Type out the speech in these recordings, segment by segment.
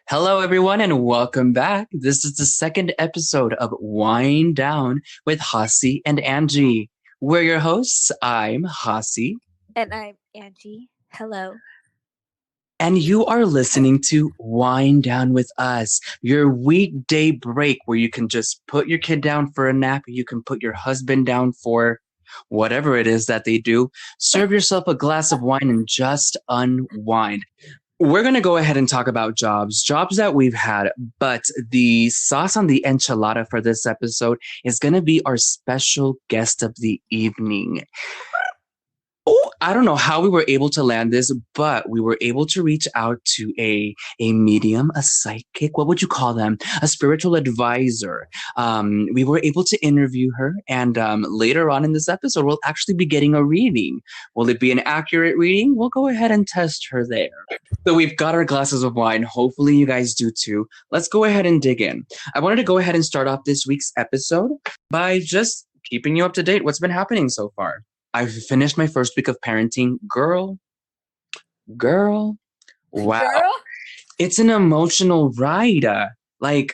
Hello, everyone, and welcome back. This is the second episode of Wind Down with Jaasie and Angie. We're your hosts. I'm Jaasie. And I'm Angie. Hello. And you are listening to Wind Down with Us, your weekday break where you can just put your kid down for a nap. You can put your husband down for whatever it is that they do. Serve yourself a glass of wine and just unwind. We're going to go ahead and talk about jobs that we've had, but the sauce on the enchilada for this episode is going to be our special guest of the evening. Oh, I don't know how we were able to land this, but we were able to reach out to a medium, a psychic. What would you call them? A spiritual advisor. We were able to interview her, and later on in this episode, we'll actually be getting a reading. Will it be an accurate reading? We'll go ahead and test her there. So we've got our glasses of wine. Hopefully you guys do too. Let's go ahead and dig in. I wanted to go ahead and start off this week's episode by just keeping you up to date. What's been happening so far? I've finished my first week of parenting. Girl. Wow. Girl? It's an emotional ride. There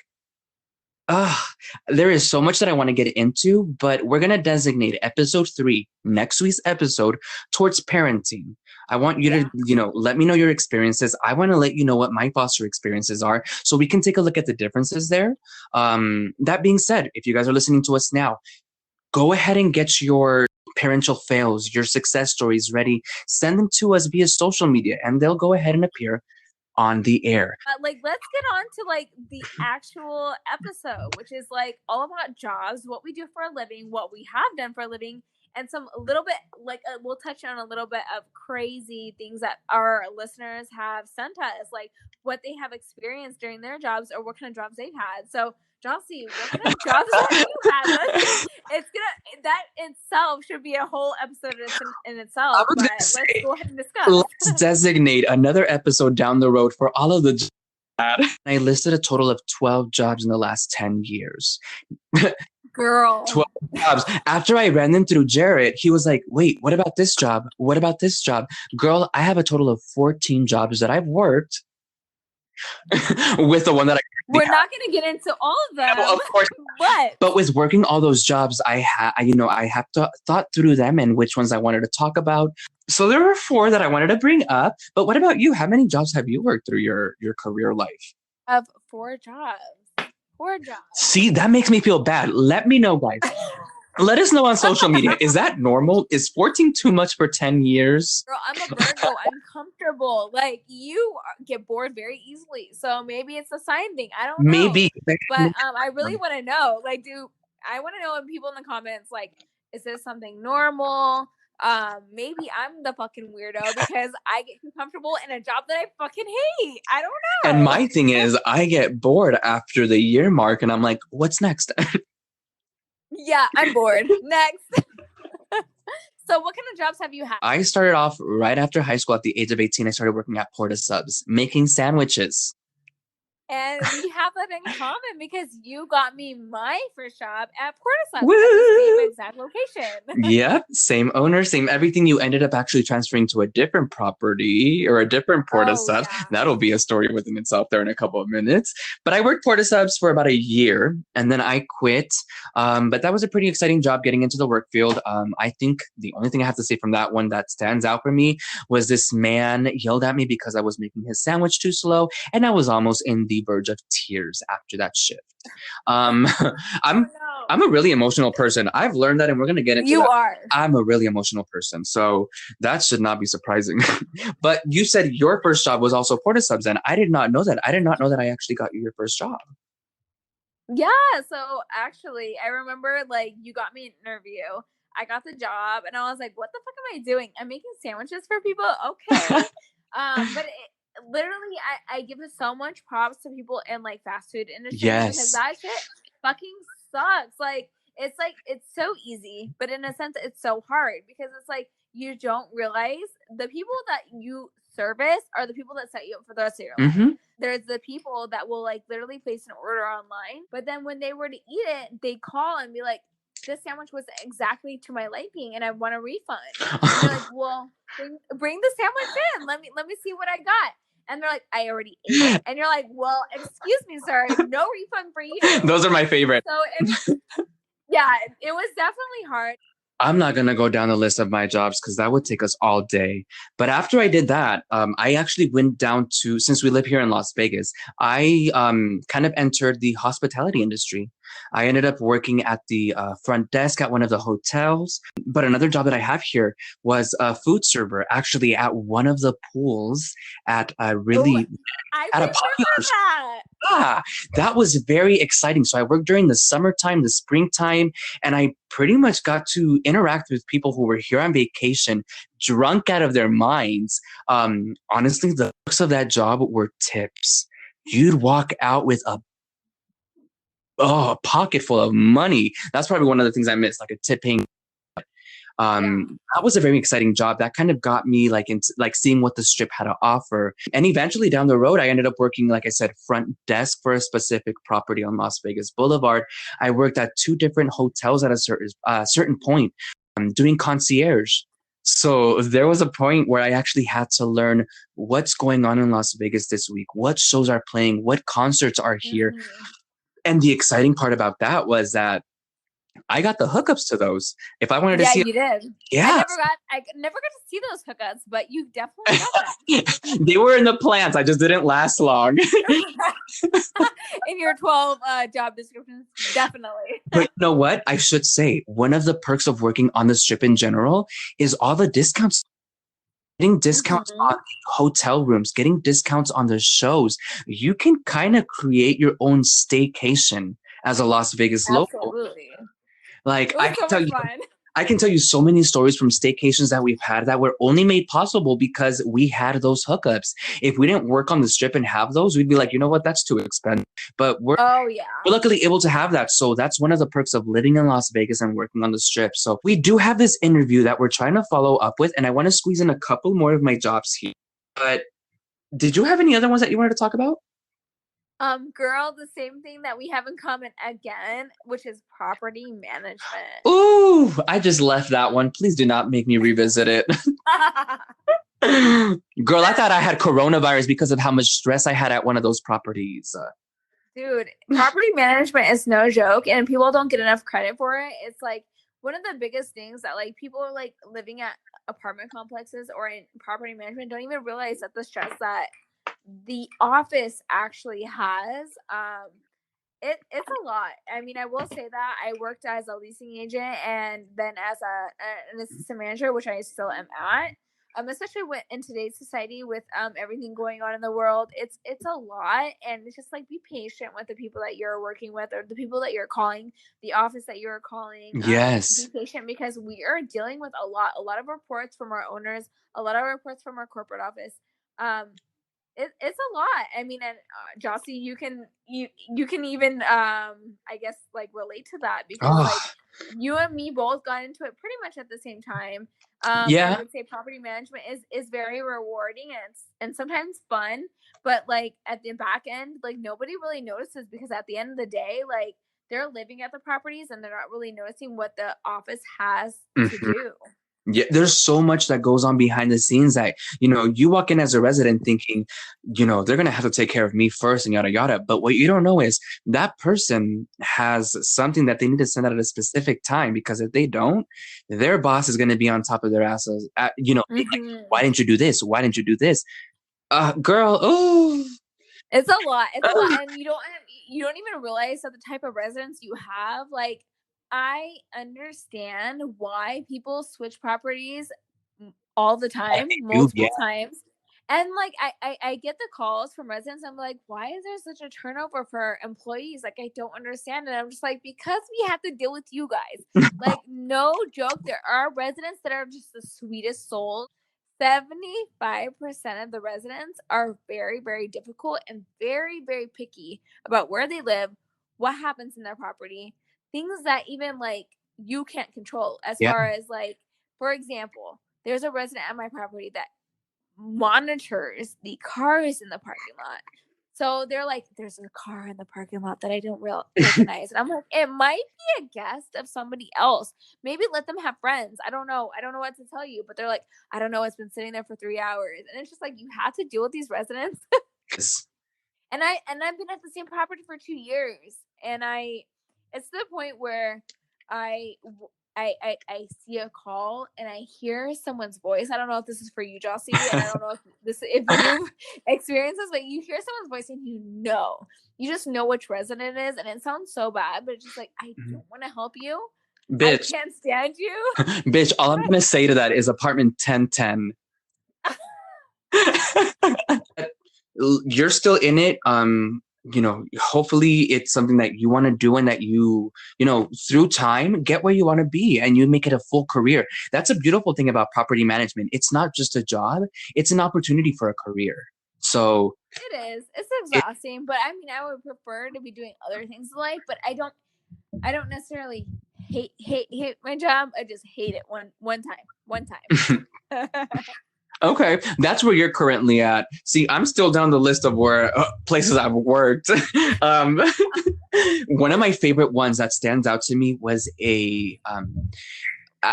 is so much that I want to get into, but we're going to designate episode 3, next week's episode, towards parenting. I want you to, let me know your experiences. I want to let you know what my foster experiences are so we can take a look at the differences there. That being said, if you guys are listening to us now, go ahead and get your parental fails, your success stories ready. Send them to us via social media and they'll go ahead and appear on the air. Let's get on to the actual episode, which is all about jobs, what we do for a living, what we have done for a living, and some a little bit we'll touch on a little bit of crazy things that our listeners have sent us, like what they have experienced during their jobs or what kind of jobs they've had. So Jaasie, what kind of jobs have you had? That itself should be a whole episode in itself. But let's go ahead and discuss. Let's designate another episode down the road for all of the jobs. I listed a total of 12 jobs in the last 10 years. Girl. 12 jobs. After I ran them through Jared, he was like, wait, what about this job? What about this job? Girl, I have a total of 14 jobs that I've worked with the one that we're not going to get into all of them. Well, of course. But with working all those jobs, I have thought through them and which ones I wanted to talk about. So there were 4 that I wanted to bring up. But what about you? How many jobs have you worked through your career life? Of 4 jobs. 4 jobs. See, that makes me feel bad. Let me know, guys. Let us know on social media. Is that normal? Is 14 too much for 10 years? Girl, I'm a Virgo. I'm comfortable. You get bored very easily. So maybe it's a sign thing. I don't know. Maybe. But I really want to know. I want to know in people in the comments, is this something normal? Maybe I'm the fucking weirdo because I get too comfortable in a job that I fucking hate. I don't know. And my thing is, I get bored after the year mark and I'm like, what's next? Yeah, I'm bored. Next. So what kind of jobs have you had? I started off right after high school. At the age of 18, I started working at Porta Subs, making sandwiches. And we have that in common because you got me my first job at Porta Subs at the same exact location. Yep, same owner, same everything. You ended up actually transferring to a different property or a different Porta Subs. Yeah. That'll be a story within itself there in a couple of minutes. But I worked Porta Subs for about a year and then I quit. But that was a pretty exciting job getting into the work field. I think the only thing I have to say from that one that stands out for me was this man yelled at me because I was making his sandwich too slow and I was almost in the verge of tears after that shift. I'm a really emotional person. I've learned that and we're going to get into that. are. I'm a really emotional person. So that should not be surprising. But you said your first job was also Porta Subs and I did not know that. I did not know that I actually got you your first job. Yeah. So actually I remember you got me an interview. I got the job and I was like, what the fuck am I doing? I'm making sandwiches for people. Okay. But literally I give so much props to people in fast food industry because that shit fucking sucks. It's so easy, but in a sense it's so hard because it's you don't realize the people that you service are the people that set you up for the rest of your life. There's the people that will literally place an order online, but then when they were to eat it, they call and be like, this sandwich was exactly to my liking and I want a refund. And they're like, well, bring the sandwich in. Let me see what I got. And they're like, I already ate it. And you're like, well, excuse me, sir, no refund for you. Those are my favorite. So yeah, it was definitely hard. I'm not going to go down the list of my jobs because that would take us all day. But after I did that, I actually went down to, since we live here in Las Vegas, I kind of entered the hospitality industry. I ended up working at the front desk at one of the hotels. But another job that I have here was a food server, actually at one of the pools at a really, I at a remember popular that. that was very exciting. So I worked during the summertime, the springtime, and I pretty much got to interact with people who were here on vacation, drunk out of their minds. Honestly, the perks of that job were tips. You'd walk out with a pocket full of money. That's probably one of the things I missed, like a tipping. That was a very exciting job. That kind of got me like into like seeing what the strip had to offer. And eventually down the road, I ended up working, like I said, front desk for a specific property on Las Vegas Boulevard. I worked at 2 different hotels at a certain point, doing concierge. So there was a point where I actually had to learn what's going on in Las Vegas this week, what shows are playing, what concerts are here. And the exciting part about that was that I got the hookups to those. If I wanted to see, you did. Yeah, I never got to see those hookups, but you definitely got them. They were in the plans. I just didn't last long. In your 12 job descriptions, definitely. But you know what? I should say one of the perks of working on the strip in general is all the discounts. Getting discounts on hotel rooms, getting discounts on the shows. You can kind of create your own staycation as a Las Vegas local. Absolutely. Like I can tell you so many stories from staycations that we've had that were only made possible because we had those hookups. If we didn't work on the strip and have those, we'd be like, you know what, that's too expensive. But we're luckily able to have that. So that's one of the perks of living in Las Vegas and working on the strip. So we do have this interview that we're trying to follow up with, and I want to squeeze in a couple more of my jobs here. But did you have any other ones that you wanted to talk about? Girl, the same thing that we have in common again, which is property management. Ooh, I just left that one. Please do not make me revisit it. Girl, I thought I had coronavirus because of how much stress I had at one of those properties. Dude, property management is no joke, and people don't get enough credit for it. It's like one of the biggest things that like people are like living at apartment complexes or in property management don't even realize that the stress that the office actually has. It's a lot. I mean, I will say that I worked as a leasing agent and then as an assistant manager, which I still am at. Especially in today's society with everything going on in the world, it's a lot, and it's just like be patient with the people that you're working with or the people that you're calling, the office that you're calling. Yes, be patient because we are dealing with a lot of reports from our owners, a lot of reports from our corporate office. It's a lot. I mean, and Jaasie, you can even I guess like relate to that because like you and me both got into it pretty much at the same time. I would say property management is very rewarding and sometimes fun, but like at the back end, like nobody really notices because at the end of the day, like they're living at the properties and they're not really noticing what the office has to do. Yeah, there's so much that goes on behind the scenes that, you walk in as a resident thinking, they're going to have to take care of me first and yada, yada. But what you don't know is that person has something that they need to send out at a specific time, because if they don't, their boss is going to be on top of their asses. Like, why didn't you do this? Why didn't you do this? Girl, oh. It's a lot. It's a lot. And you don't even realize that the type of residence you have, like, I understand why people switch properties all the time, multiple times. And like I get the calls from residents. I'm like, why is there such a turnover for employees? Like, I don't understand. And I'm just like, because we have to deal with you guys. Like, no joke. There are residents that are just the sweetest souls. 75% of the residents are very, very difficult and very, very picky about where they live, what happens in their property, things that even like you can't control as far as like, for example, there's a resident at my property that monitors the cars in the parking lot. So they're like, there's a car in the parking lot that I don't recognize. And I'm like, it might be a guest of somebody else. Maybe let them have friends. I don't know. I don't know what to tell you. But they're like, I don't know. It's been sitting there for 3 hours. And it's just like, you have to deal with these residents. And I've been at the same property for 2 years. And it's to the point where I I see a call and I hear someone's voice. I don't know if this is for you, Jaasie, and I don't know if you've experienced this, but you hear someone's voice and you just know which resident it is, and it sounds so bad, but it's just like, I don't want to help you. Bitch. I can't stand you. Bitch, all I'm gonna say to that is apartment 1010. You're still in it. Hopefully it's something that you want to do and that you through time get where you want to be and you make it a full career. That's a beautiful thing about property management. It's not just a job, it's an opportunity for a career. So it is. It's exhausting, but I mean, I would prefer to be doing other things in life, but I don't necessarily hate my job. I just hate it one time. Okay, that's where you're currently at. See, I'm still down the list of where places I've worked. One of my favorite ones that stands out to me was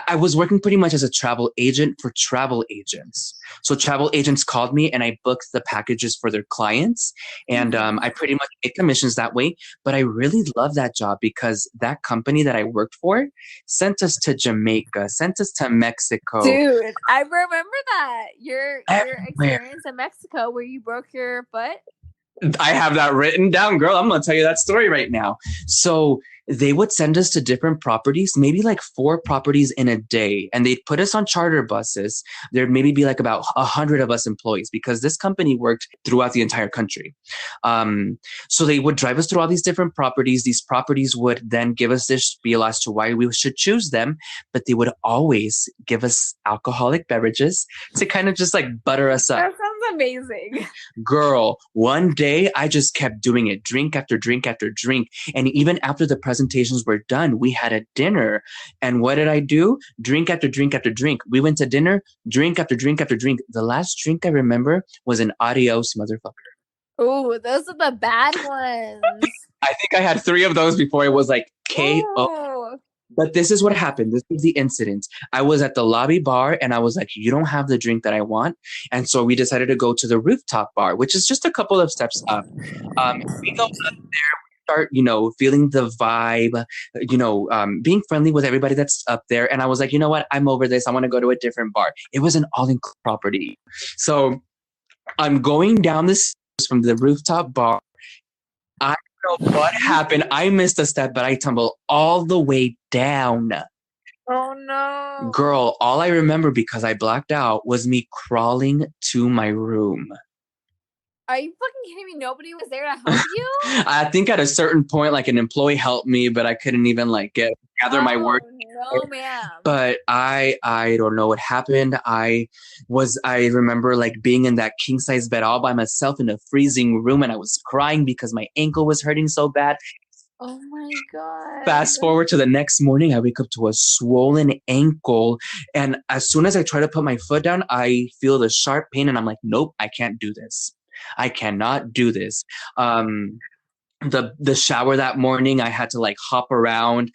I was working pretty much as a travel agent for travel agents. So travel agents called me and I booked the packages for their clients. And I pretty much made commissions that way. But I really love that job because that company that I worked for sent us to Jamaica, sent us to Mexico. Dude, I remember that. Your experience in Mexico where you broke your foot. I have that written down, girl. I'm going to tell you that story right now. So they would send us to different properties, maybe like 4 properties in a day. And they'd put us on charter buses. There'd maybe be like about 100 of us employees because this company worked throughout the entire country. So they would drive us through all these different properties. These properties would then give us this spiel as to why we should choose them. But they would always give us alcoholic beverages to kind of just like butter us up. That sounds amazing. Girl, one day I just kept doing it, drink after drink after drink. And even after the presentations were done, we had a dinner. And what did I do? Drink after drink after drink. We went to dinner, drink after drink after drink. The last drink I remember was an adios motherfucker. Oh, those are the bad ones. I think I had 3 of those before it was like KO. But this is what happened. This was the incident. I was at the lobby bar and I was like, you don't have the drink that I want. And so we decided to go to the rooftop bar, which is just a couple of steps up. We go up there, start, feeling the vibe, being friendly with everybody that's up there. And I was like, you know what? I'm over this. I want to go to a different bar. It was an all-inclusive property. So I'm going down the stairs from the rooftop bar. I don't know what happened. I missed a step, but I tumbled all the way down. Oh no. Girl, all I remember because I blacked out was me crawling to my room. Are you fucking kidding me? Nobody was there to help you? I think at a certain point, like an employee helped me, but I couldn't even like gather my work. No, ma'am. But I don't know what happened. I remember like being in that king size bed all by myself in a freezing room, and I was crying because my ankle was hurting so bad. Oh my God. Fast forward to the next morning, I wake up to a swollen ankle. And as soon as I try to put my foot down, I feel the sharp pain and I'm like, nope, I can't do this. I cannot do this. The shower that morning, I had to like hop around.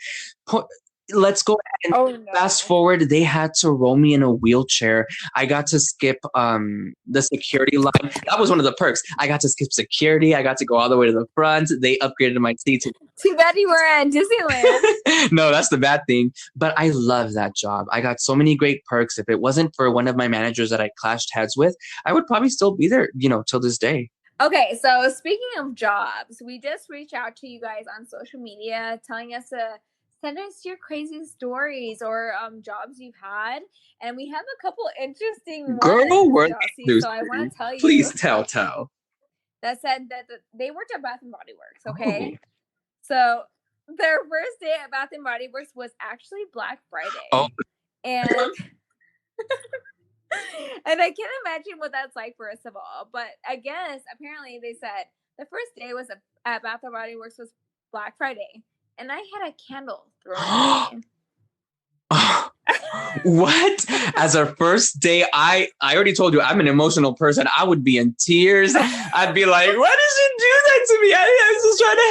Let's go ahead and fast forward. They had to roll me in a wheelchair. I got to skip the security line. That was one of the perks. I got to skip security. I got to go all the way to the front. They upgraded my seats. Too bad you were at Disneyland. No, that's the bad thing. But I love that job. I got so many great perks. If it wasn't for one of my managers that I clashed heads with, I would probably still be there, till this day. Okay, so speaking of jobs, we just reached out to you guys on social media telling us to send us your crazy stories or jobs you've had. And we have a couple interesting ones. Girl, Jaasie, so I want to tell you. Please tell. That said that they worked at Bath & Body Works, okay? Oh. So their first day at Bath & Body Works was actually Black Friday. Oh. And and I can't imagine what that's like, first of all. But I guess, apparently, they said the first day was at Bath & Body Works was Black Friday. And I had a candle thrown at me. What? As our first day, I already told you I'm an emotional person. I would be in tears. I'd be like, why did you do that to me? I was just trying to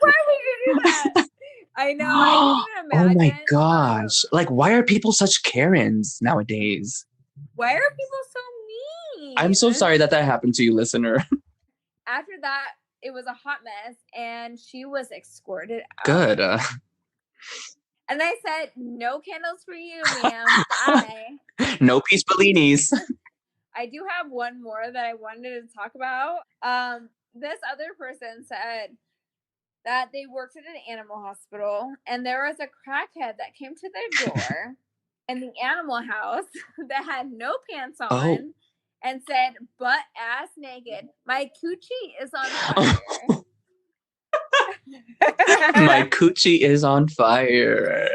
Why would you do that? I know. I can't help. even Oh my imagine. gosh. Like, why are people such Karens nowadays? Why are people so I'm mean? so sorry that happened to you, listener. After that, it was a hot mess, and she was escorted out. Good. And I said, no candles for you, ma'am. Bye. No peace Bellinis. I do have one more that I wanted to talk about. This other person said that they worked at an animal hospital, and there was a crackhead that came to their door in the animal house that had no pants on and said, butt ass naked, my coochie is on fire. My coochie is on fire.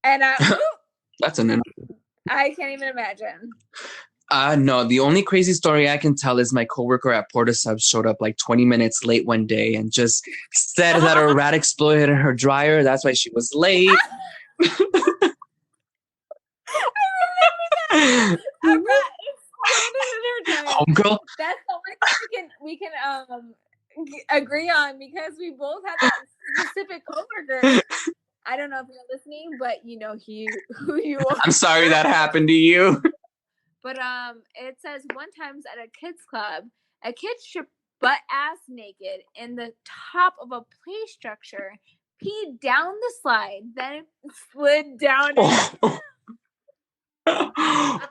And That's an I can't even imagine. No, the only crazy story I can tell is my coworker at Porta Subs showed up like 20 minutes late one day and just said that a rat exploded in her dryer. That's why she was late. I remember that. A rat exploded in her dryer. Homegirl? That's the only thing we can agree on, because we both have that specific coworker. I don't know if you're listening, but you know who you are. I'm sorry that happened to you. But it says one time at a kids club, a kid stripped butt ass naked in the top of a play structure, peed down the slide, then slid down it.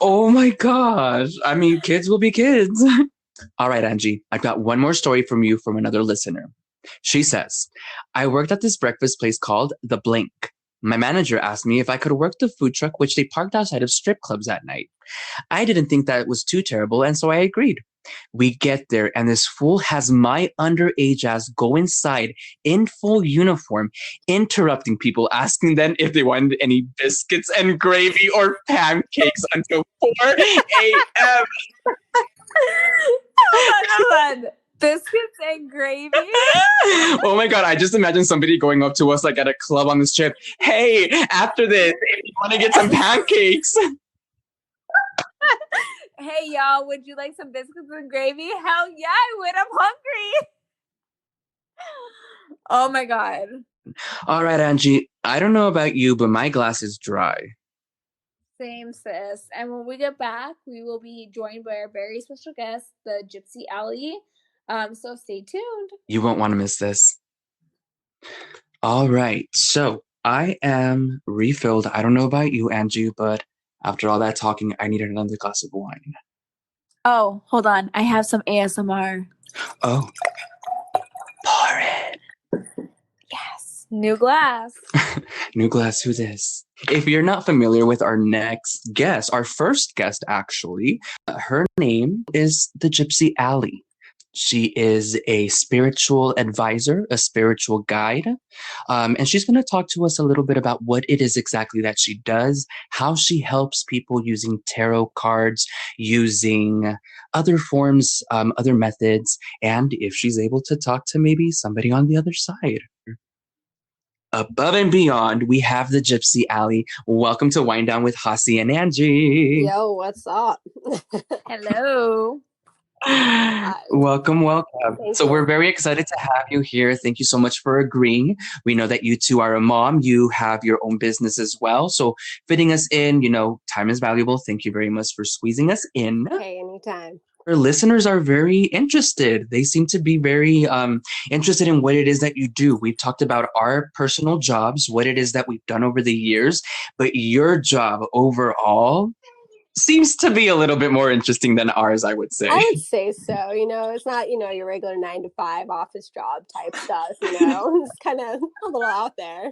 Oh my gosh. I mean, kids will be kids. All right, Angie, I've got one more story from you from another listener. She says, I worked at this breakfast place called The Blink. My manager asked me if I could work the food truck, which they parked outside of strip clubs at night. I didn't think that was too terrible, and so I agreed. We get there, and this fool has my underage ass go inside in full uniform, interrupting people, asking them if they wanted any biscuits and gravy or pancakes until 4 a.m. Hold on. Biscuits and gravy? Oh my god, I just imagine somebody going up to us like at a club on this trip. Hey, after this, if you want to get some pancakes. Hey y'all, would you like some biscuits and gravy? Hell yeah, I would. I'm hungry. Oh my god. All right, Angie, I don't know about you, but my glass is dry. Same, sis. And when we get back, we will be joined by our very special guest, the Gypsy Allie. So stay tuned. You won't want to miss this. All right, so I am refilled. I don't know about you, Angie, but after all that talking, I needed another glass of wine. Oh, hold on. I have some ASMR. Oh. Pour it. Yes. New glass. New glass, who this? If you're not familiar with our next guest, our first guest actually, her name is the Gypsy Allie. She is a spiritual advisor, a spiritual guide, and she's going to talk to us a little bit about what it is exactly that she does, how she helps people using tarot cards, using other forms, other methods, and if she's able to talk to maybe somebody on the other side. Above and beyond, we have the Gypsy Allie. Welcome to Wind Down with Jaasie and Angie. Yo, what's up? Hello. Welcome. Thank So you. we're very excited to have you here. Thank you so much for agreeing. We know that you two are a mom. You have your own business as well. So fitting us in, time is valuable. Thank you very much for squeezing us in. Hey, anytime. Our listeners are very interested. They seem to be very interested in what it is that you do. We've talked about our personal jobs, what it is that we've done over the years, but your job overall seems to be a little bit more interesting than ours, I would say. I would say so. It's not, your regular 9-to-5 office job type stuff, It's kind of a little out there.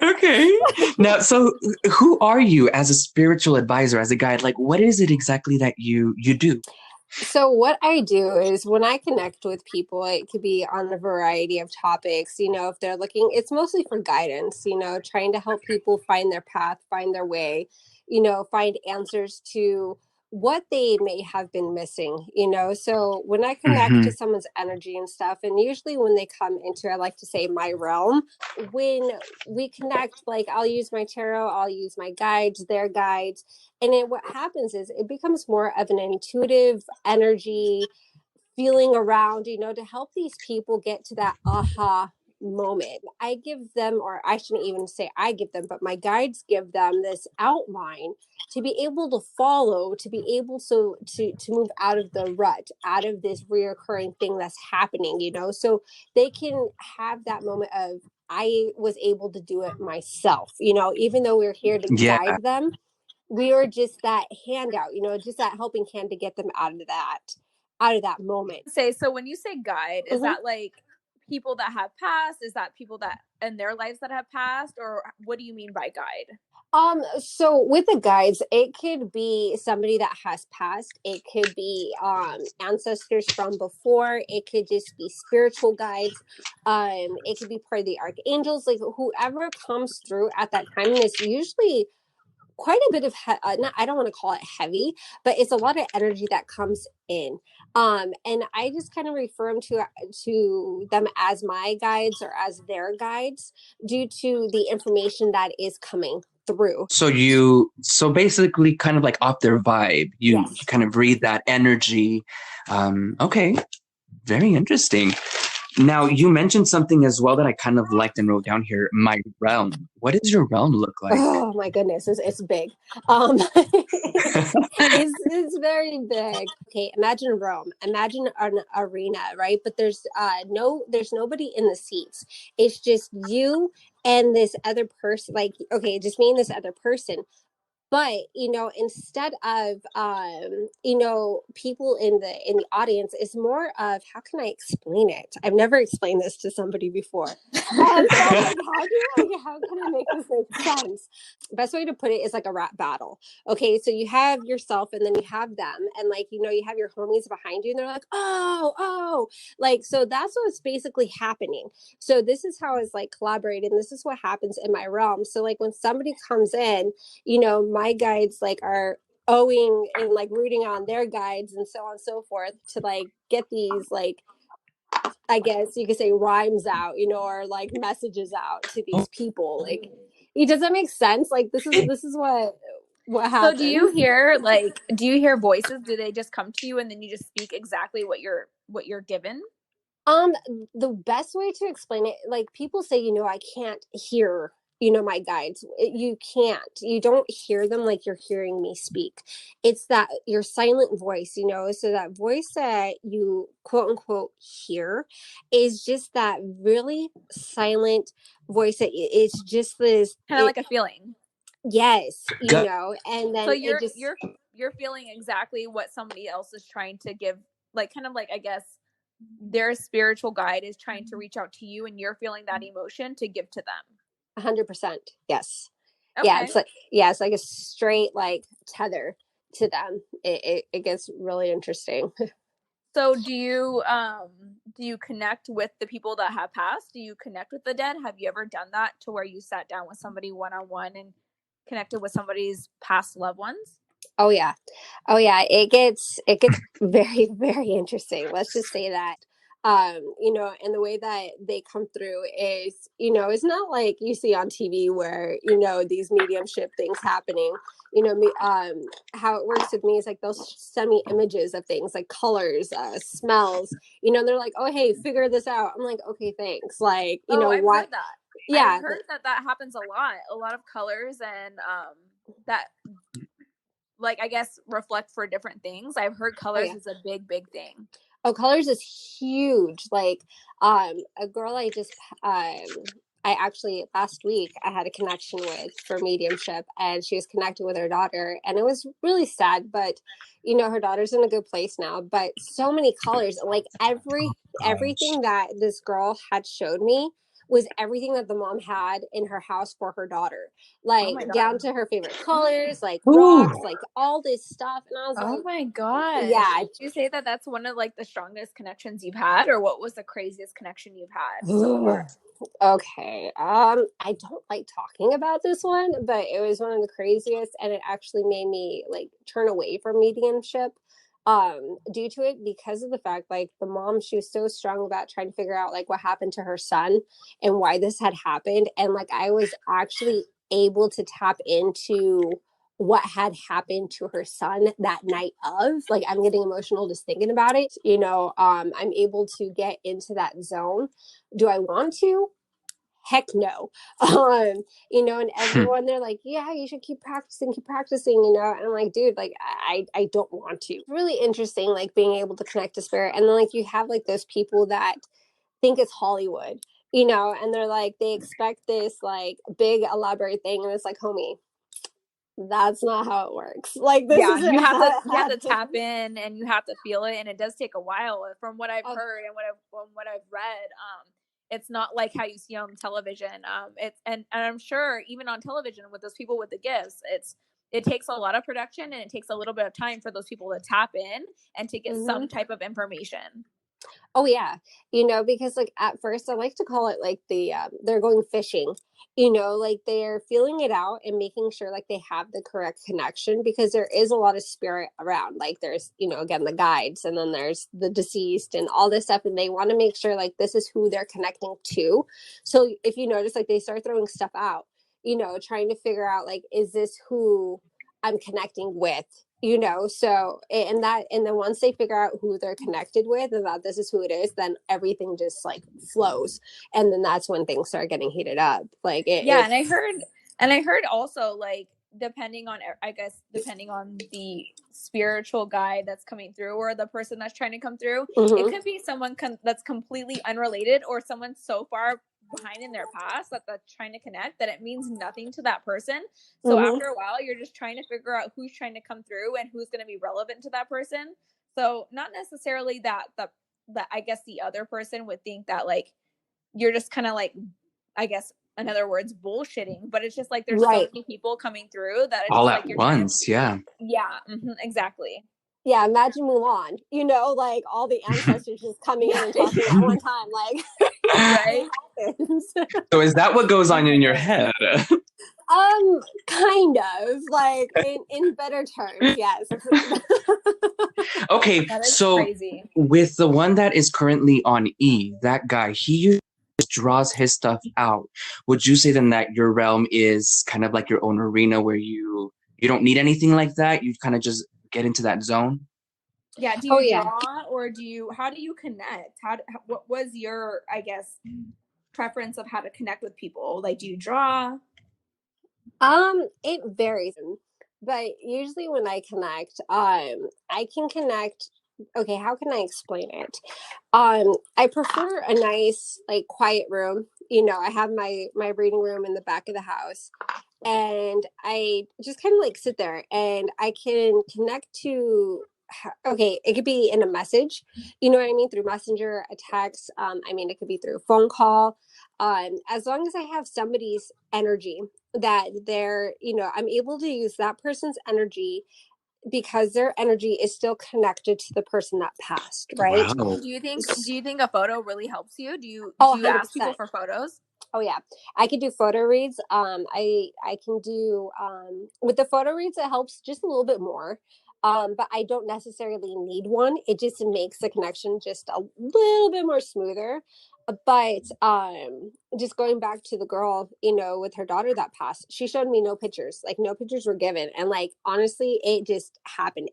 Okay. Now, so who are you as a spiritual advisor, as a guide? Like, what is it exactly that you do? So what I do is when I connect with people, it could be on a variety of topics, if they're looking, it's mostly for guidance, trying to help people find their path, find their way, find answers to what they may have been missing, So when I connect Hmm. to someone's energy and stuff, and usually when they come into, I like to say, my realm, when we connect, like I'll use my tarot, I'll use my guides, their guides. And then what happens is it becomes more of an intuitive energy feeling around, to help these people get to that aha moment. I give them, or I shouldn't even say I give them, but my guides give them this outline to be able to follow, to be able to move out of the rut, out of this reoccurring thing that's happening, so they can have that moment of, I was able to do it myself, even though we're here to Yeah. guide them, we are just that handout, just that helping hand to get them out of that moment. Say, so when you say guide, is Mhm. that like people that have passed? Is that people that in their lives that have passed, or what do you mean by guide? So with the guides, it could be somebody that has passed. It could be ancestors from before. It could just be spiritual guides. It could be part of the archangels, like whoever comes through at that time. And it's usually quite a bit of I don't want to call it heavy, but it's a lot of energy that comes in. And I just kind of refer them to them as my guides or as their guides due to the information that is coming through. So basically kind of like off their vibe. You Yes. kind of read that energy. Okay. Very interesting. Now, you mentioned something as well that I kind of liked and wrote down here. My realm. What does your realm look like? Oh my goodness, it's big. It's very big. Okay, imagine Rome. Imagine an arena, right? But there's nobody in the seats. It's just you and this other person. Like, okay, just me and this other person. But instead of people in the audience, is more of, how can I explain it? I've never explained this to somebody before. So I'm like, how can I make this make sense? Best way to put it is like a rap battle. Okay, so you have yourself and then you have them, and like, you have your homies behind you and they're like, oh, like, so that's what's basically happening. So this is how it's like collaborating. This is what happens in my realm. So like when somebody comes in, my guides like are owing and like rooting on their guides and so on and so forth to like get these, like, I guess you could say, rhymes out, or like messages out to these people. Like, does that make sense? Like, this is It, this is what So do you happens. hear like do you hear voices? Do they just come to you and then you just speak exactly what you're given? Um, the best way to explain it, like people say, I can't hear, my guides. You can't. You don't hear them like you're hearing me speak. It's that your silent voice, so that voice that you quote unquote hear is just that really silent voice that it's just this Kind of like a feeling. yes, Gu- and So then it you're just you're you're feeling exactly what somebody else is trying to give, like kind of like I guess their spiritual guide is trying to reach out to you and you're feeling that emotion to give to them. 100%. Yes. Yeah, Okay. it's like a straight like tether to them. It gets really interesting. So do you connect with the people that have passed? Do you connect with the dead? Have you ever done that to where you sat down with somebody one on one and connected with somebody's past loved ones? Oh yeah. Oh yeah, it gets very very interesting. Let's just say that. And the way that they come through is, it's not like you see on TV where, these mediumship things happening. Me how it works with me is like they'll send me images of things like colors, smells, and they're like, "Oh, hey, figure this out." I'm like, "Okay, thanks." Like, Oh, I've what heard that. I've yeah, heard that that happens a lot. A lot of colors and that like I guess reflect for different things. I've heard oh colors yeah. is a big thing. Oh, colors is huge. Like, a girl I actually last week I had a connection with for mediumship, and she was connecting with her daughter, and it was really sad. But her daughter's in a good place now. But so many colors, like everything that this girl had showed me was everything that the mom had in her house for her daughter, Oh like my down God. to her favorite colors, like Ooh. rocks, like all this stuff. And I was Oh like, my gosh. yeah. Did you say that that's one of like the strongest connections you've had, or what was the craziest connection you've had so far? Okay. I don't like talking about this one, but it was one of the craziest, and it actually made me like turn away from mediumship due to it, because of the fact like the mom, she was so strong about trying to figure out like what happened to her son and why this had happened. And like I was actually able to tap into what had happened to her son that night of, like, I'm getting emotional just thinking about it, I'm able to get into that zone. Do I want to? Heck no. And everyone, they're like, yeah, you should keep practicing, and I'm like, dude, like I don't want to. It's really interesting, like being able to connect to spirit. And then like you have like those people that think it's Hollywood, and they're like, they expect this like big elaborate thing, and it's like, homie, that's not how it works. Like, this Yeah, isn't you have how to it you have to happens. tap in and you have to feel it, and it does take a while. From what I've Oh. heard and what I've read, it's not like how you see on television. It's and I'm sure even on television with those people with the gifts, it takes a lot of production, and it takes a little bit of time for those people to tap in and to get some type of information. Oh yeah, because like at first I like to call it like they're going fishing, like they're feeling it out and making sure like they have the correct connection, because there is a lot of spirit around. Like there's, again, the guides, and then there's the deceased and all this stuff, and they want to make sure like this is who they're connecting to. So if you notice, like they start throwing stuff out, trying to figure out like, is this who I'm connecting with? So and then once they figure out who they're connected with and that this is who it is, then everything just like flows, and then that's when things start getting heated up, like Yeah, and I heard also, like, depending on, I guess, depending on the spiritual guide that's coming through or the person that's trying to come through, it could be someone that's completely unrelated, or someone so far behind in their past that's trying to connect that it means nothing to that person. So after a while, you're just trying to figure out who's trying to come through and who's going to be relevant to that person. So not necessarily that I guess the other person would think that like you're just kind of like, I guess, in other words, bullshitting, but it's just like there's so many people coming through that it's All just at like you're once, trying to, yeah. exactly. yeah, imagine Mulan, like all the ancestors just coming in and talking at one time, like Right. it happens. So is that what goes Oh on my in your God. head? Kind of like in better terms, yes. Okay, That is so crazy. with the one that is currently on E, that guy, he usually just draws his stuff out. Would you say then that your realm is kind of like your own arena where you don't need anything like that? You kind of just get into that zone? Yeah. Do Oh you yeah. draw, or how do you connect? What was your, I guess, preference of how to connect with people? Like, do you draw? It varies, but usually when I connect, I can connect. Okay, how can I explain it? I prefer a nice, like, quiet room. I have my reading room in the back of the house, and I just kind of like sit there, and I can connect to. Okay, it could be in a message, you know what I mean, through messenger, a text. It could be through a phone call. As long as I have somebody's energy that I'm able to use that person's energy, because their energy is still connected to the person that passed, right? Wow. Do you think a photo really helps you? Oh, Do you ask people 100%. for photos? Oh yeah, I could do photo reads. I can do with the photo reads, it helps just a little bit more. But I don't necessarily need one. It just makes the connection just a little bit more smoother. But just going back to the girl, with her daughter that passed, she showed me no pictures. Like, no pictures were given, and like honestly, it just happened.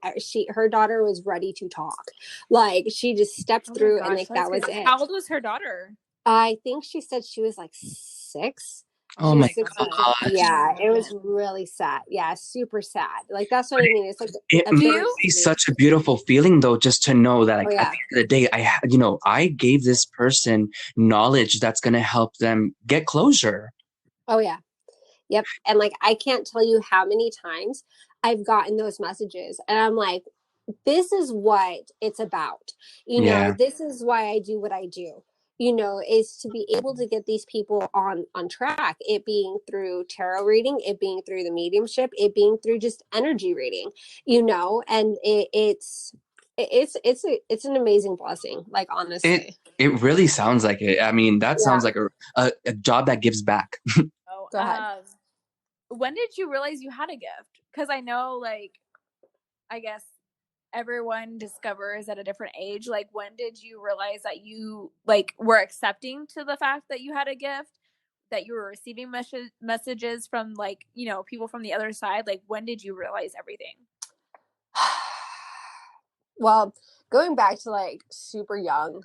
Her daughter was ready to talk. Like, she just stepped Oh my through, and gosh, like that that's was crazy. it. How old was her daughter? I think she said she was like 6. Oh She was my 6 or 7. gosh. Yeah, it was really sad. Yeah, super sad. Like, that's what I mean. It's like It a must Do you? be bittersweet. such a beautiful feeling, though, just to know that, Oh like, at yeah. the end of the day, I gave this person knowledge that's going to help them get closure. Oh yeah. Yep. And like, I can't tell you how many times I've gotten those messages, and I'm like, this is what it's about. Yeah. This is why I do what I do. is to be able to get these people on track, it being through tarot reading, it being through the mediumship, it being through just energy reading, and it's an amazing blessing, like, honestly. It really sounds like it. I mean, that Yeah. sounds like a job that gives back. Oh, Go ahead. when did you realize you had a gift? Because I know, like, I guess everyone discovers at a different age. Like, when did you realize that you, like, were accepting to the fact that you had a gift, that you were receiving messages from, like, people from the other side? Like, when did you realize everything? Well, going back to, like, super young,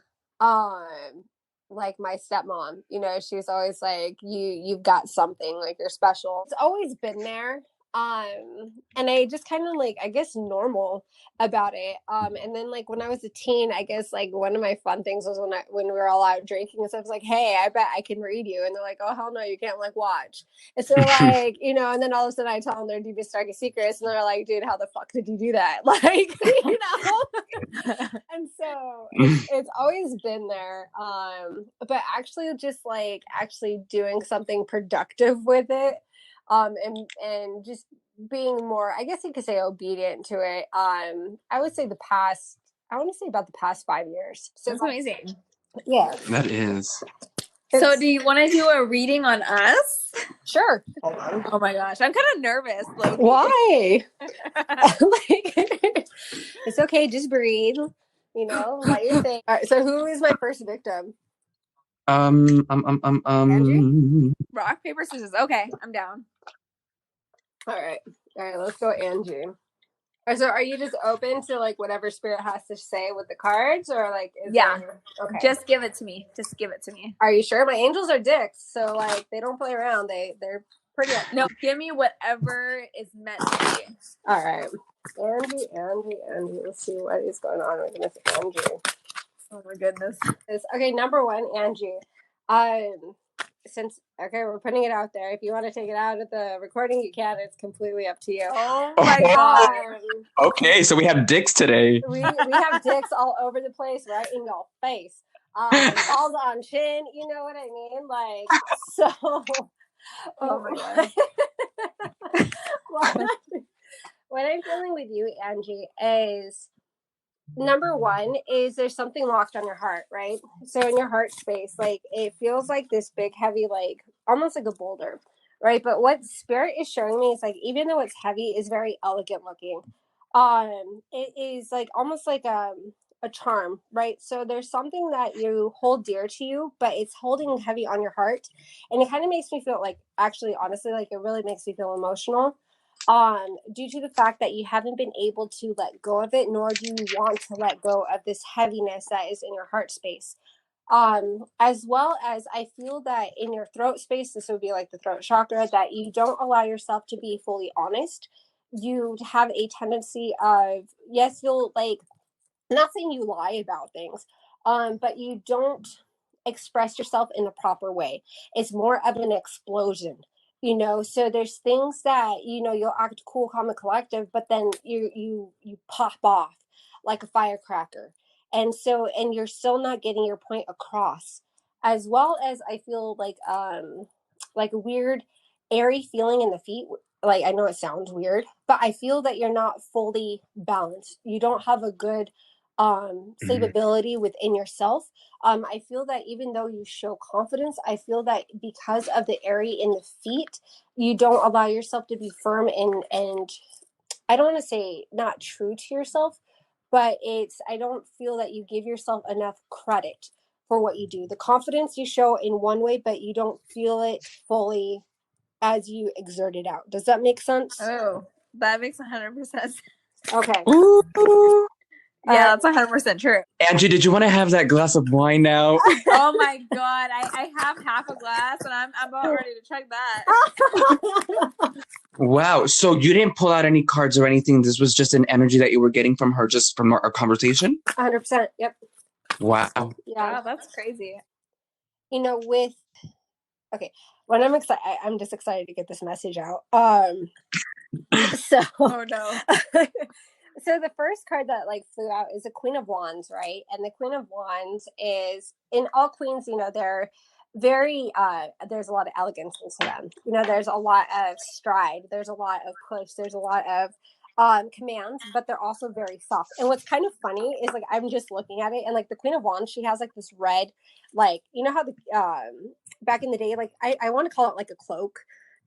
like, my stepmom, she was always like, you've got something, like, you're special. It's always been there. And I just kind of, like, I guess, normal about it. And then, like, when I was a teen, I guess, like, one of my fun things was when we were all out drinking and stuff. I was like, hey, I bet I can read you. And they're like, oh, hell no, you can't, like, watch. And so, like, and then all of a sudden I tell them their deepest, darkest secrets, and they're like, dude, how the fuck did you do that? Like, And so it's always been there. But actually just, like, actually doing something productive with it, and just being more, I guess you could say, obedient to it. I would say about the past 5 years. So That's amazing. Yeah. That is. So do you want to do a reading on us? Sure. Hold on. Oh my gosh, I'm kind of nervous, Loki. Why? Like, it's okay, just breathe. Let your thing. All right, so who is my first victim? Angie? Rock, paper, scissors. Okay, I'm down. All right, let's go, Angie. So are you just open to, like, whatever spirit has to say with the cards, or, like, okay, just give it to me. Are you sure? My angels are dicks, so, like, they don't play around. They're pretty up. No, give me whatever is meant to be. All right, Angie, let's see what is going on with Miss Angie. Oh my goodness. Okay, number one, Angie. We're putting it out there. If you want to take it out of the recording, you can. It's completely up to you. Oh my god. Okay, so we have dicks today. We have dicks all over the place, right in your face. Balls on chin, you know what I mean? Like, so. Oh my god. What I'm feeling with you, Angie, is number one is there's something locked on your heart, right? So in your heart space, like, it feels like this big, heavy, like, almost like a boulder, right? But what spirit is showing me is, like, even though it's heavy, is very elegant looking. It is, like, almost like a charm, right? So there's something that you hold dear to you, but it's holding heavy on your heart, and it kind of makes me feel like, actually, honestly, like, it really makes me feel emotional. Due to the fact that you haven't been able to let go of it, nor do you want to let go of this heaviness that is in your heart space. As well as, I feel that in your throat space, this would be like the throat chakra, that you don't allow yourself to be fully honest. You have a tendency of, yes, you'll, like, not saying you lie about things, but you don't express yourself in the proper way. It's more of an explosion. So there's things that, you'll act cool, calm, and collective, but then you pop off like a firecracker. And you're still not getting your point across. As well as, I feel like a weird, airy feeling in the feet. Like, I know it sounds weird, but I feel that you're not fully balanced. You don't have a good stability within yourself. I feel that even though you show confidence, I feel that because of the area in the feet, you don't allow yourself to be firm and I don't want to say not true to yourself, but I don't feel that you give yourself enough credit for what you do. The confidence you show in one way, but you don't feel it fully as you exert it out. Does that make sense? Oh, that makes 100% sense. Okay. Ooh. Yeah, that's 100% true. Angie, did you want to have that glass of wine now? Oh my god, I have half a glass and I'm about ready to chug that. Wow, so you didn't pull out any cards or anything. This was just an energy that you were getting from her, just from our conversation? 100%. Yep. Wow. Yeah. Wow, that's crazy. When I'm excited, I'm just excited to get this message out. So. Oh no. So the first card that like flew out is a Queen of Wands, right? And the Queen of Wands is, in all queens, you know, they're very there's a lot of elegance into them. You know, there's a lot of stride, there's a lot of push, there's a lot of commands, but they're also very soft. And what's kind of funny is like I'm just looking at it, and like the Queen of Wands, she has like this red, like, you know how the back in the day, like I want to call it like a cloak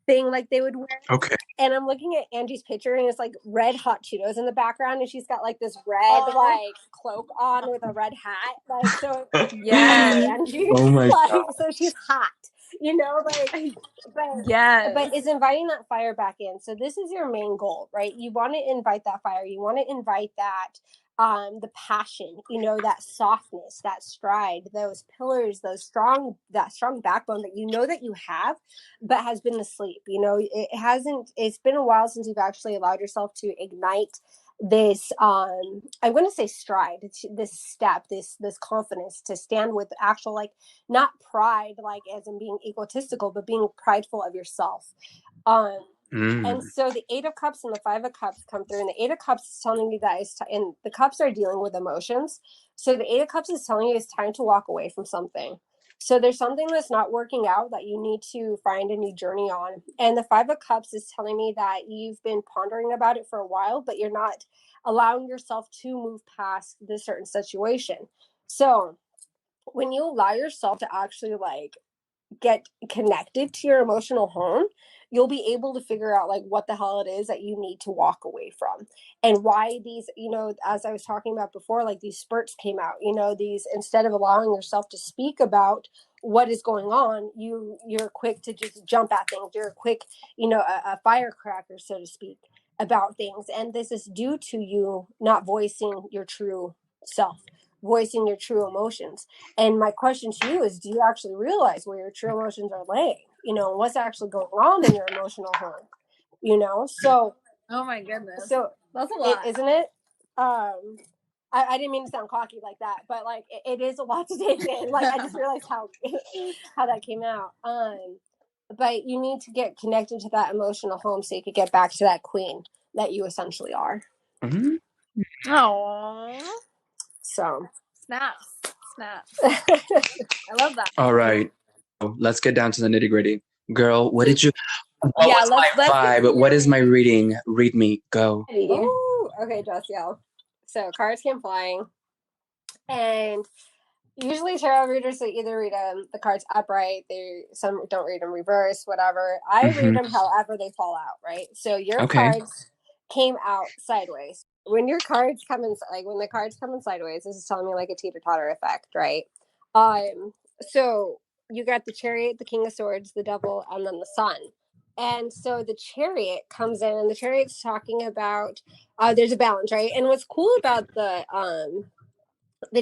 thing like they would wear. Okay. And I'm looking at Angie's picture, and it's like red hot Cheetos in the background, and she's got like this red like cloak on with a red hat, like, so Yes. Angie, Oh my like, God. so she's hot, you know, like, Yes. but is inviting that fire back in. So this is your main goal, right? You want to invite that fire. You want to invite that the passion, you know, that softness, that stride, those pillars, that strong backbone that you know that you have, but has been asleep. You know, it's been a while since you've actually allowed yourself to ignite this I'm going to say stride, this step, this confidence to stand with actual, like, not pride like as in being egotistical, but being prideful of yourself. And so the Eight of Cups and the Five of Cups come through, and the Eight of Cups is telling you that and the Cups are dealing with emotions. So the Eight of Cups is telling you it's time to walk away from something. So there's something that's not working out that you need to find a new journey on. And the Five of Cups is telling me that you've been pondering about it for a while, but you're not allowing yourself to move past this certain situation. So when you allow yourself to actually like get connected to your emotional home, you'll be able to figure out like what the hell it is that you need to walk away from, and why these, you know, as I was talking about before, like these spurts came out, you know, these, instead of allowing yourself to speak about what is going on, you're quick to just jump at things. You're quick, you know, a firecracker, so to speak, about things. And this is due to you not voicing your true self, voicing your true emotions. And my question to you is, do you actually realize where your true emotions are laying? You know, what's actually going on in your emotional home? You know, so Oh my goodness. so That's a lot. isn't it? I didn't mean to sound cocky like that, but like it is a lot to take in. Like I just realized how that came out. But you need to get connected to that emotional home so you could get back to that queen that you essentially are. Mm-hmm. Oh, So snaps. I love that. All right. Let's get down to the nitty gritty. Girl, what was Yeah, my let's vibe? What is my reading? Read me. Go. Oh, okay, Jaasie Angie. So cards came flying, and usually tarot readers, they either read the cards upright, some don't read them reverse, whatever. I read them however they fall out, right? So your cards came out sideways. When your cards come in, like when the cards come in sideways, this is telling me like a teeter-totter effect, right? So you got the Chariot, the King of Swords, the Devil, and then the Sun. And so the Chariot comes in, and the Chariot's talking about there's a balance, right? And what's cool about the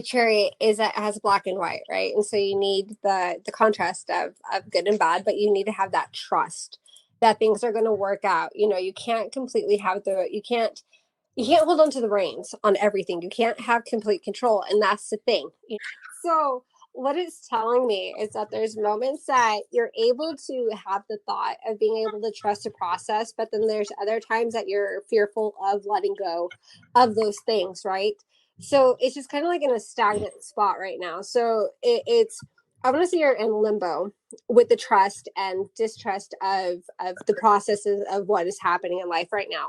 Chariot is that it has black and white, right? And so you need the contrast of good and bad, but you need to have that trust that things are going to work out. You know, you can't completely have you can't hold on to the reins on everything. You can't have complete control, and that's the thing. So what it's telling me is that there's moments that you're able to have the thought of being able to trust the process, but then there's other times that you're fearful of letting go of those things, right? So it's just kind of like in a stagnant spot right now. So it's, I want to say you're in limbo with the trust and distrust of the processes of what is happening in life right now.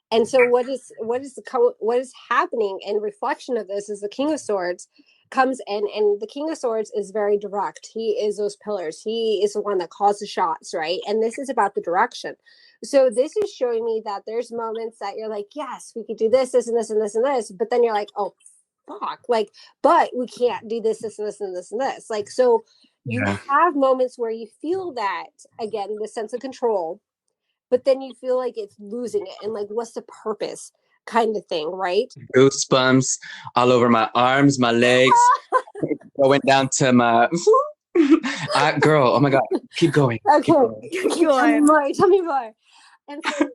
And so what is happening in reflection of this is the King of Swords comes in, and the King of Swords is very direct. He is those pillars. He is the one that calls the shots, right? And this is about the direction. So this is showing me that there's moments that you're like, yes, we could do this, this, and this, and this, and this. But then you're like, oh, fuck. Like, but we can't do this, this, and this, and this, and this. Like, so you have moments where you feel that, again, the sense of control, but then you feel like it's losing it. And like, what's the purpose kind of thing, right? Goosebumps all over my arms, my legs, going down to my... girl, oh my God, keep going. Okay, Keep going. tell me more. And so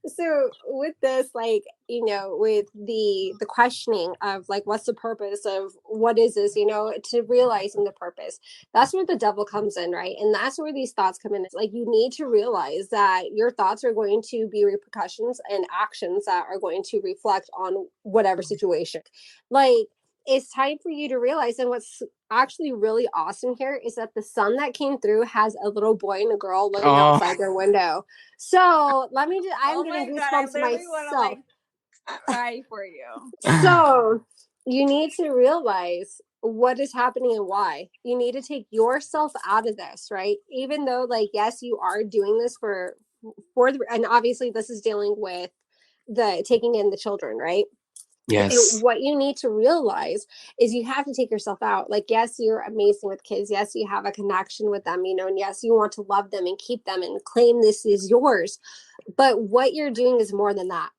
So with this, like, you know, with the questioning of like, what's the purpose of what is this, you know, to realizing the purpose, that's where the devil comes in, right? And that's where these thoughts come in. It's like, you need to realize that your thoughts are going to be repercussions and actions that are going to reflect on whatever situation. Like, it's time for you to realize. And what's actually really awesome here is that the sun that came through has a little boy and a girl looking Oh, outside their window. So let me just, I'm Oh getting my god, I goosebumps literally want to myself. like cry for you. So you need to realize what is happening and why. You need to take yourself out of this, right? Even though, like, yes, you are doing this and obviously this is dealing with the taking in the children, right? yes. What you need to realize is you have to take yourself out. Like, yes, you're amazing with kids. Yes, you have a connection with them, you know, and yes, you want to love them and keep them and claim this is yours. But what you're doing is more than that.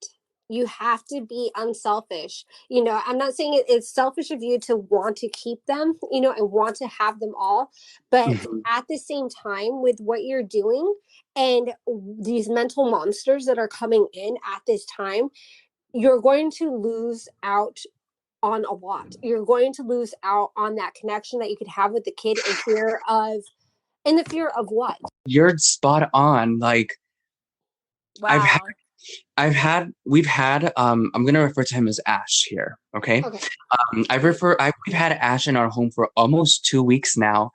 You have to be unselfish. You know, I'm not saying it's selfish of you to want to keep them, you know, and want to have them all. But Mhm. at the same time, with what you're doing and these mental monsters that are coming in at this time, you're going to lose out on a lot. You're going to lose out on that connection that you could have with the kid in the fear of what? You're spot on. Like, I've Wow. we've had I'm gonna refer to him as Ash here, okay? Okay. We've had Ash in our home for almost 2 weeks now,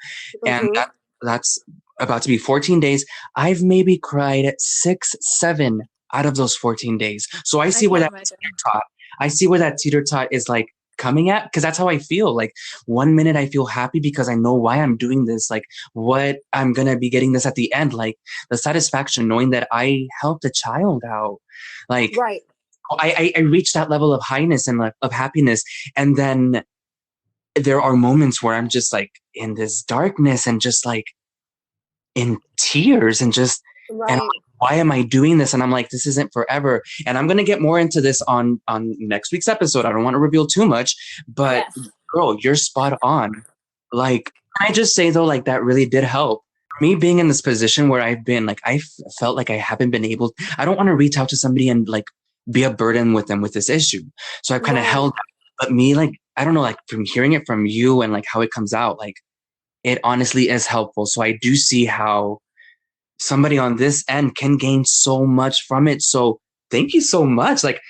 and Mm-hmm. that's about to be 14 days. I've maybe cried 6, 7 out of those 14 days. So I I see where can't that imagine. teeter tot, I see where that teeter tot is like coming at, because that's how I feel. Like, one minute I feel happy because I know why I'm doing this, like what I'm gonna be getting this at the end, like the satisfaction knowing that I helped a child out. Like, Right. I reach that level of highness and like, of happiness, and then there are moments where I'm just like in this darkness and just like in tears and just and I'm Right. like, why am I doing this? And I'm like, this isn't forever. And I'm gonna get more into this on next week's episode. I don't want to reveal too much, but Yes. girl, you're spot on. Like, can I just say though, like that really did help. Me being in this position where I've been, like felt like I haven't been able. I don't want to reach out to somebody and like be a burden with them with this issue. So I've kind of Right. held. But me, like, I don't know, like from hearing it from you and like how it comes out, like it honestly is helpful. So I do see how somebody on this end can gain so much from it. So thank you so much. Like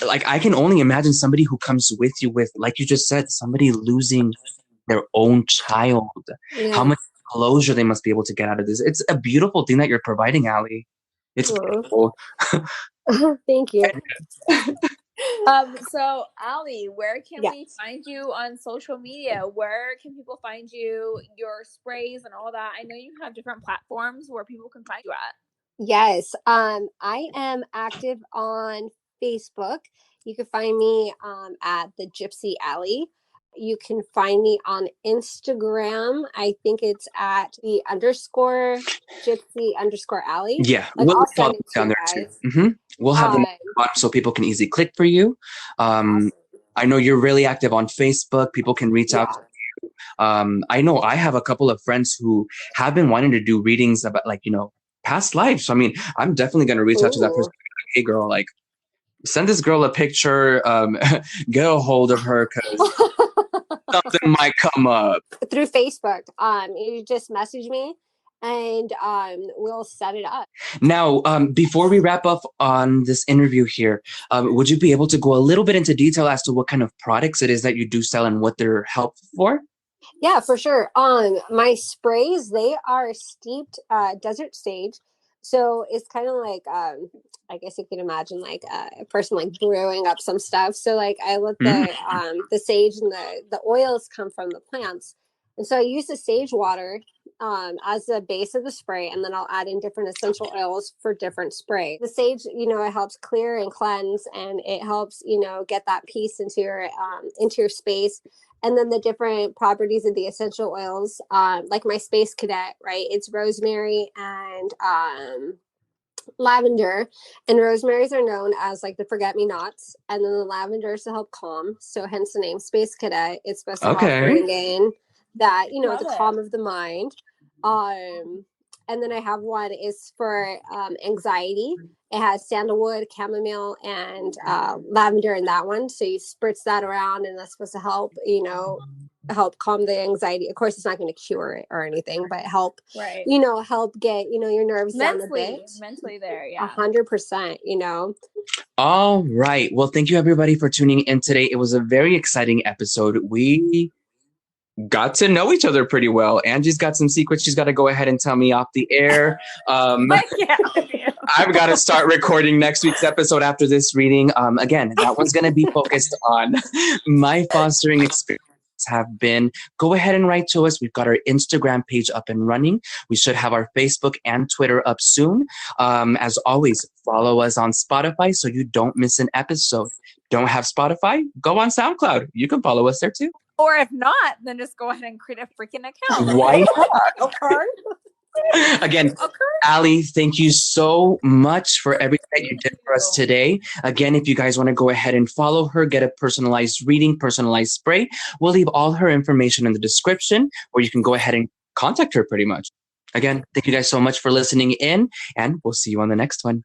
I can only imagine somebody who comes with you with, like you just said, somebody losing their own child. How Yeah. much closure they must be able to get out of this. It's a beautiful thing that you're providing, Allie. It's Aw. beautiful. Thank you. So Ali, where can Yeah. we find you on social media? Where can people find you, your sprays and all that? I know you have different platforms where people can find you at. Yes. I am active on Facebook. You can find me at the Gypsy Alley. You can find me on Instagram. I think it's at the underscore Gypsy underscore Alley. Yeah, Like, we'll I'll leave all send that it to down you there too. guys. We'll have them Um, at the bottom so people can easily click for you. Um, awesome. I know you're really active on Facebook. People can reach out. Yeah. I know I have a couple of friends who have been wanting to do readings about, like, past lives. So, I mean, I'm definitely going to reach out to that person. Ooh. Hey, girl, like, send this girl a picture. Get a hold of her because something might come up. Through Facebook. You just message me and we'll set it up. Now, before we wrap up on this interview here, would you be able to go a little bit into detail as to what kind of products it is that you do sell and what they're helpful for? Yeah, for sure. My sprays, they are steeped desert sage. So it's kind of like I guess you can imagine like a person like brewing up some stuff. So like I let Mm. the sage and the oils come from the plants. And so I use the sage water as the base of the spray, and then I'll add in different essential oils for different spray. The sage, you know, it helps clear and cleanse, and it helps, you know, get that peace into your space. And then the different properties of the essential oils, like my Space Cadet, right? It's rosemary and lavender, and rosemaries are known as like the forget me nots, and then the lavender is to help calm. So hence the name Space Cadet. It's supposed to help Okay. bring in that, you know, Love the it. calm of the mind. And then I have one is for anxiety, It has sandalwood, chamomile, and lavender in that one. So you spritz that around, and that's supposed to help, help calm the anxiety. Of course, it's not going to cure it or anything, but help, Right. Help get, your nerves down a bit. Mentally there, yeah. 100%, All right. Well, thank you everybody for tuning in today. It was a very exciting episode. We got to know each other pretty well. Angie's got some secrets she's got to go ahead and tell me off the air. Yeah, I've got to start recording next week's episode after this reading. Again, that one's going to be focused on my fostering experience. Have been. Go ahead and write to us. We've got our Instagram page up and running. We should have our Facebook and Twitter up soon. As always, follow us on Spotify so you don't miss an episode. Don't have Spotify? Go on SoundCloud. You can follow us there too. Or if not, then just go ahead and create a freaking account. Why not? Okay. Again, Allie, thank you so much for everything that you did for us today. Again, if you guys want to go ahead and follow her, get a personalized reading, personalized spray, we'll leave all her information in the description, or you can go ahead and contact her pretty much. Again, thank you guys so much for listening in, and we'll see you on the next one.